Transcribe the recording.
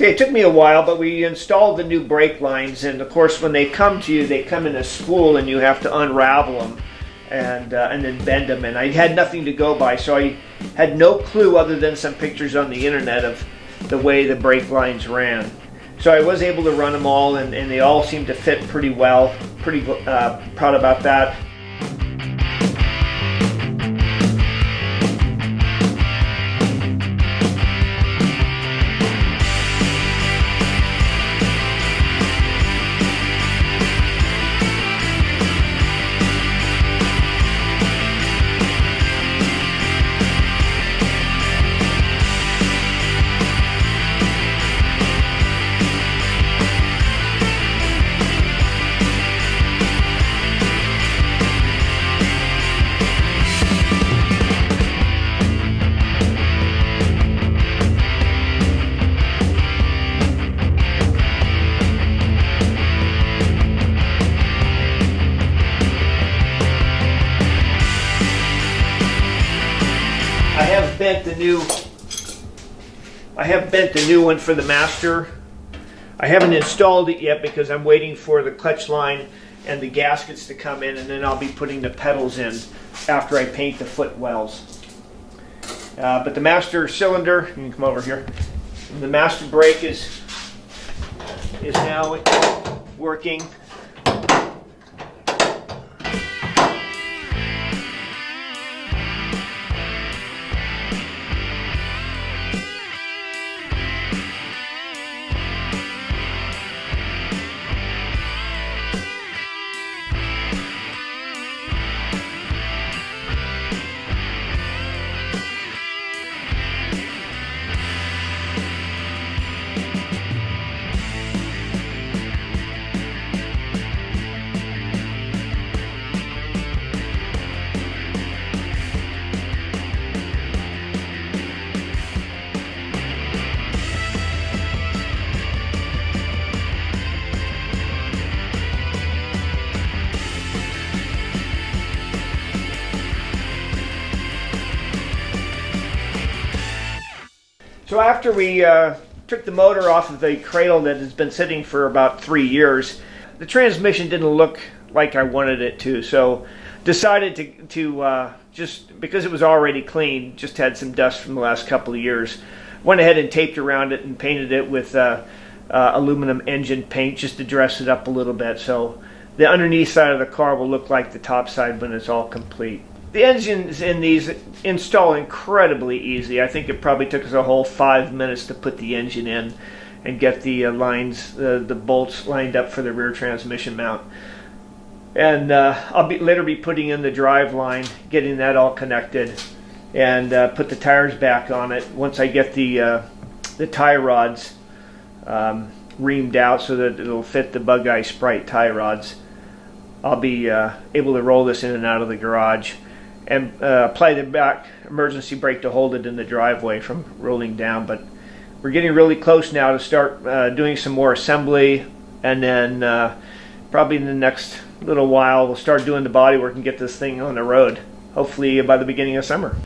Okay, it took me a while, but we installed the new brake lines, and of course when they come to you, they come in a spool and you have to unravel them and then bend them, and I had nothing to go by, so I had no clue other than some pictures on the internet of the way the brake lines ran. So I was able to run them all, and they all seemed to fit pretty well. Pretty proud about that. I have bent the new one for the master. I haven't installed it yet because I'm waiting for the clutch line and the gaskets to come in, and then I'll be putting the pedals in after I paint the footwells. But the master cylinder, you can come over here. The master brake is now working. So after we took the motor off of the cradle that has been sitting for about 3 years, the transmission didn't look like I wanted it to, so decided to just, because it was already clean, just had some dust from the last couple of years, went ahead and taped around it and painted it with aluminum engine paint just to dress it up a little bit, so the underneath side of the car will look like the top side when it's all complete. The engines in these install incredibly easy. I think it probably took us a whole 5 minutes to put the engine in and get the lines, the bolts lined up for the rear transmission mount. And I'll later be putting in the drive line, getting that all connected, and put the tires back on it once I get the tie rods reamed out so that it'll fit the Bugeye Sprite tie rods. I'll be able to roll this in and out of the garage and apply the back emergency brake to hold it in the driveway from rolling down. But we're getting really close now to start doing some more assembly, and then probably in the next little while we'll start doing the body work and get this thing on the road, hopefully by the beginning of summer.